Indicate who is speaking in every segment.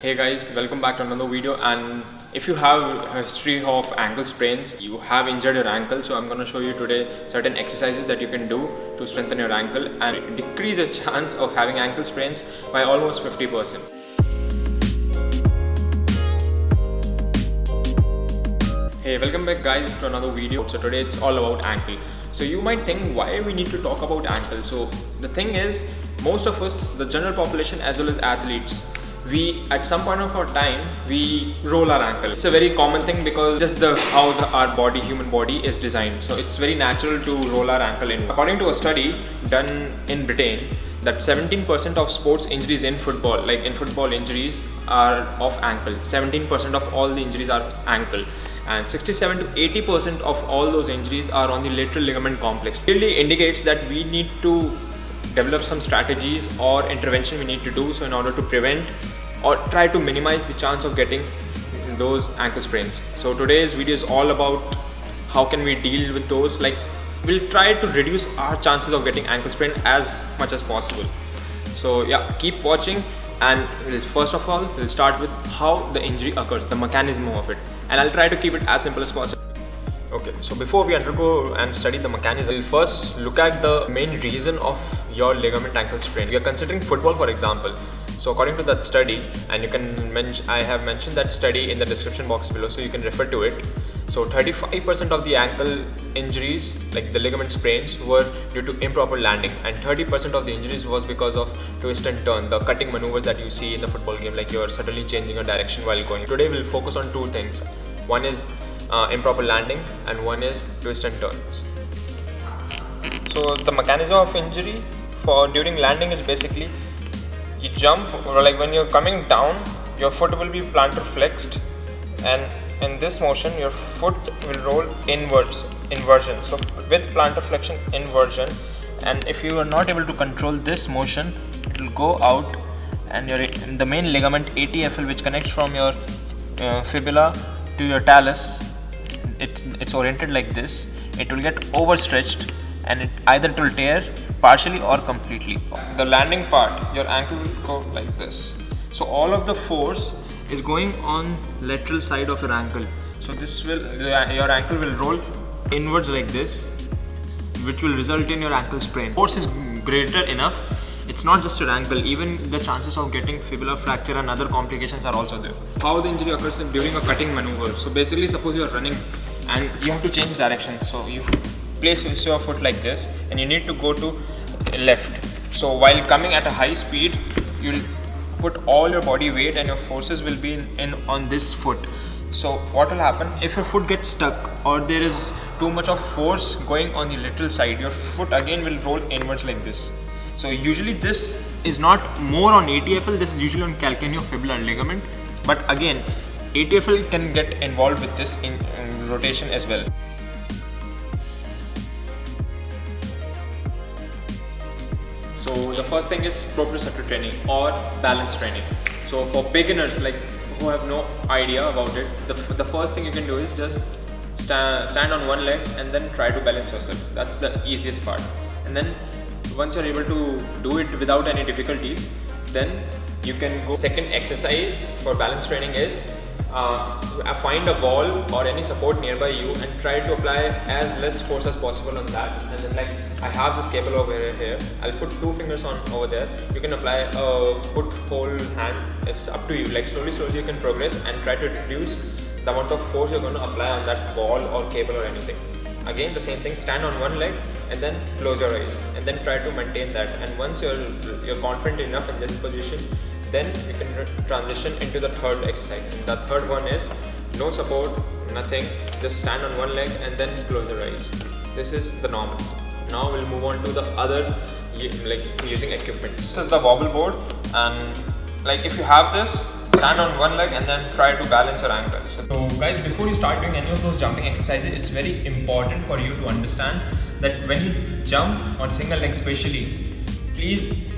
Speaker 1: Hey guys, welcome back to another video. And if you have a history of ankle sprains, you have injured your ankle, so I'm going to show you today certain exercises that you can do to strengthen your ankle and decrease the chance of having ankle sprains by almost 50%. Hey, welcome back guys to another video. So today it's all about ankle. So you might think, why we need to talk about ankle? So the thing is, most of us, the general population as well as athletes, we at some point of our time we roll our ankle. It's a very common thing because just how our human body is designed. So it's very natural to roll our ankle in. According to a study done in Britain, that 17% of sports injuries in football, like in football injuries, are of ankle. 17% of all the injuries are ankle, and 67 to 80% of all those injuries are on the lateral ligament complex. It really indicates that we need to develop some strategies or intervention we need to do so in order to prevent or try to minimize the chance of getting those ankle sprains. So today's video is all about how can we deal with those. Like, we'll try to reduce our chances of getting ankle sprain as much as possible. So yeah, keep watching, and first of all we'll start with how the injury occurs, the mechanism of it, and I'll try to keep it as simple as possible. Okay, so before we undergo and study the mechanism, we'll first look at the main reason of your ligament ankle sprain. We are considering football, for example. So according to that study, and I have mentioned that study in the description box below, so you can refer to it. So 35% of the ankle injuries, like the ligament sprains, were due to improper landing, and 30% of the injuries was because of twist and turn, the cutting maneuvers that you see in the football game, like you're suddenly changing a direction while going. Today we'll focus on two things. One is improper landing, and one is twist and turns. So the mechanism of injury during landing is basically you jump, or like when you're coming down, your foot will be plantar flexed, and in this motion your foot will roll inwards, inversion. So with plantar flexion, inversion, and if you are not able to control this motion, it will go out, and the main ligament ATFL, which connects from your fibula to your talus, it's oriented like this. It will get overstretched, and either it will tear partially or completely. The landing part, your ankle will go like this. So all of the force is going on lateral side of your ankle. So your ankle will roll inwards like this, which will result in your ankle sprain. Force is greater enough. It's not just your ankle, even the chances of getting fibula fracture and other complications are also there. How the injury occurs during a cutting maneuver. So basically, suppose you are running and you have to change direction. So you place your foot like this, and you need to go to left. So while coming at a high speed, you'll put all your body weight and your forces will be in on this foot. So what will happen if your foot gets stuck or there is too much of force going on the lateral side? Your foot again will roll inwards like this. So usually this is not more on ATFL, this is usually on calcaneofibular ligament, but again ATFL can get involved with this in rotation as well. So the first thing is proprioceptive training or balance training. So for beginners like who have no idea about it, the first thing you can do is just stand on one leg and then try to balance yourself. That's the easiest part. And then once you're able to do it without any difficulties, then you can go. Second exercise for balance training is find a wall or any support nearby you and try to apply as less force as possible on that. And then, like, I have this cable over here, I'll put two fingers on over there. You can apply a foot, whole hand, it's up to you. Like slowly you can progress and try to reduce the amount of force you're going to apply on that wall or cable or anything. Again the same thing, stand on one leg and then close your eyes and then try to maintain that. And once you're confident enough in this position, then you can transition into the third exercise. And the third one is no support, nothing, just stand on one leg and then close your eyes. This is the normal. Now we'll move on to the other, like using equipment. This is the wobble board, and like if you have this, stand on one leg and then try to balance your ankle. So guys, before you start doing any of those jumping exercises, it's very important for you to understand that when you jump on single leg especially, please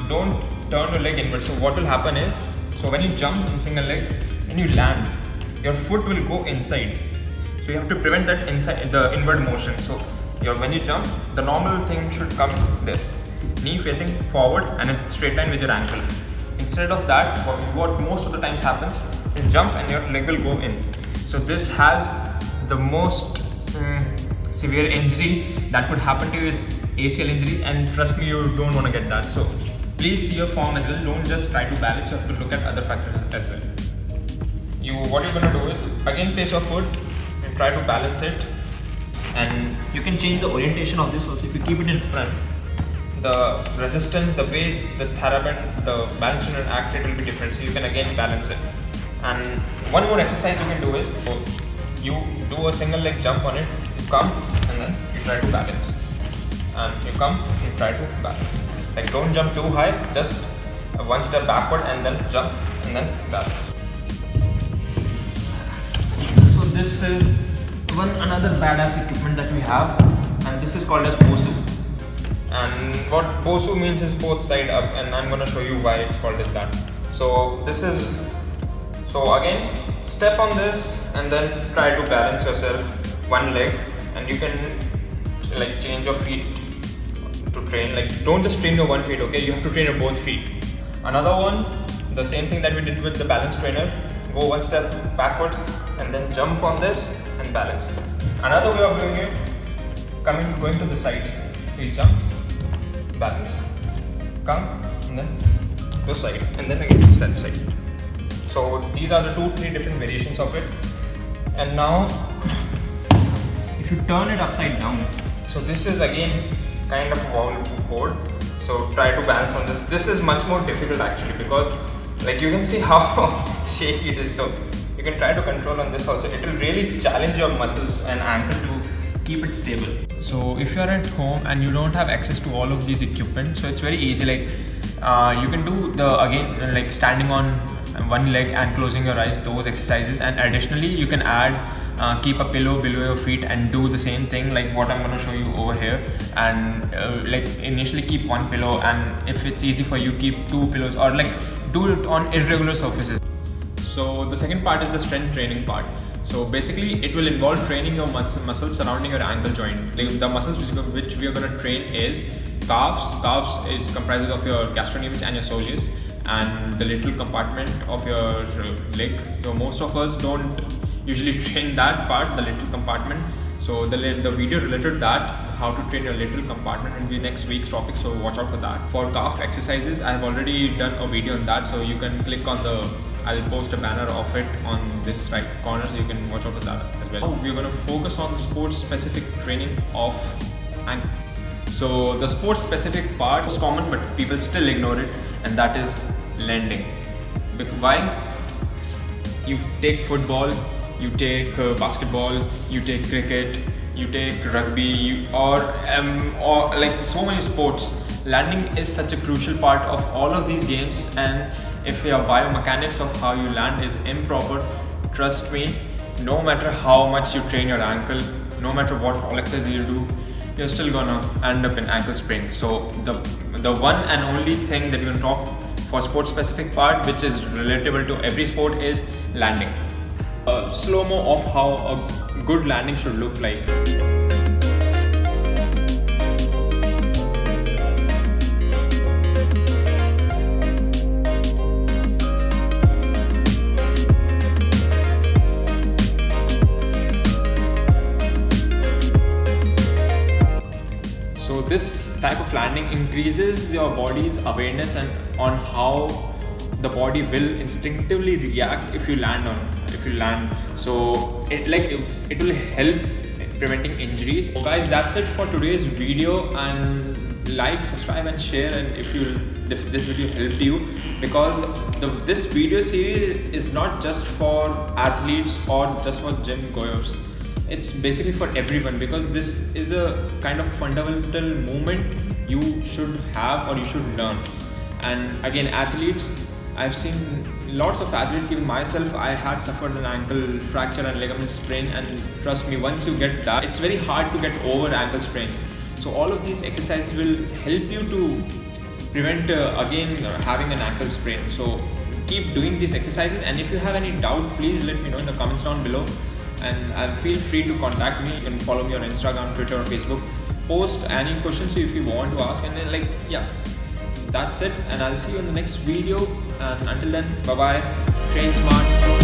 Speaker 1: don't turn your leg inward. So what will happen is, so when you jump in single leg and you land, your foot will go inside. So you have to prevent that the inward motion. So when you jump, the normal thing should come this, knee facing forward and a straight line with your ankle. In Instead of that, what most of the times happens is jump and your leg will go in. So this has the most severe injury that could happen to you is ACL injury, and trust me, you don't want to get that. So please see your form as well. Don't just try to balance, you have to look at other factors as well. What you're going to do is again place your foot and try to balance it, and you can change the orientation of this also. If you keep it in front, the resistance, the way the theraband, the balance trainer act, it will be different. So you can again balance it. And one more exercise you can do is you do a single leg jump on it. You come and then you try to balance, and you come, you try to balance. Like, don't jump too high, just one step backward and then jump and then balance. So this is another badass equipment that we have, and this is called as Bosu. And what Bosu means is both side up, and I'm gonna show you why it's called as that. So again, step on this and then try to balance yourself one leg, and you can like change your feet to train. Like, don't just train your one feet, okay? You have to train your both feet. Another one, the same thing that we did with the balance trainer. Go one step backwards and then jump on this and balance. Another way of doing it, going to the sides. You jump, balance, come, and then go side, and then again step side. So these are the 2-3 different variations of it. And now, if you turn it upside down, so this is again kind of a wall board. So try to balance on this. This is much more difficult actually, because like you can see how shaky it is. So you can try to control on this also. It will really challenge your muscles and ankle to keep it stable. So if you're at home and you don't have access to all of these equipment, so it's very easy. Like you can do like standing on one leg and closing your eyes, those exercises. And additionally, you can add keep a pillow below your feet and do the same thing like what I'm going to show you over here. And like initially keep one pillow, and if it's easy for you, keep 2 pillows, or like do it on irregular surfaces. So the second part is the strength training part. So basically it will involve training your muscles surrounding your ankle joint. Like the muscles which we are going to train is calves. Calves is comprises of your gastrocnemius and your soleus, and the lateral compartment of your leg. So most of us don't usually train that part, the lateral compartment. So the video related to that, how to train your lateral compartment, will be next week's topic, so watch out for that. For calf exercises, I have already done a video on that, so you can click on I'll post a banner of it on this right corner, so you can watch out for that as well. We're going to focus on the sports specific training of ankle. So the sports specific part is common, but people still ignore it, and that is landing. Why? You take football, you take basketball, you take cricket, you take rugby, or like so many sports. Landing is such a crucial part of all of these games, and if your biomechanics of how you land is improper, trust me, no matter how much you train your ankle, no matter what all exercises you do, you're still gonna end up in ankle sprain. So the one and only thing that you can talk for sports specific part, which is relatable to every sport, is landing. A slow-mo of how a good landing should look like. So this type of landing increases your body's awareness and on how the body will instinctively react if you land. So it will help preventing injuries. So guys, that's it for today's video, and like, subscribe and share, and if this video helped you, because this video series is not just for athletes or just for gym goers. It's basically for everyone, because this is a kind of fundamental movement you should have or you should learn. And again, athletes, I've seen lots of athletes, even myself, I had suffered an ankle fracture and ligament sprain, and trust me, once you get that, it's very hard to get over ankle sprains. So all of these exercises will help you to prevent again having an ankle sprain. So keep doing these exercises, and if you have any doubt, please let me know in the comments down below, and feel free to contact me. You can follow me on Instagram, Twitter or Facebook. Post any questions if you want to ask, and then that's it, and I'll see you in the next video. And until then, bye bye. Train smart.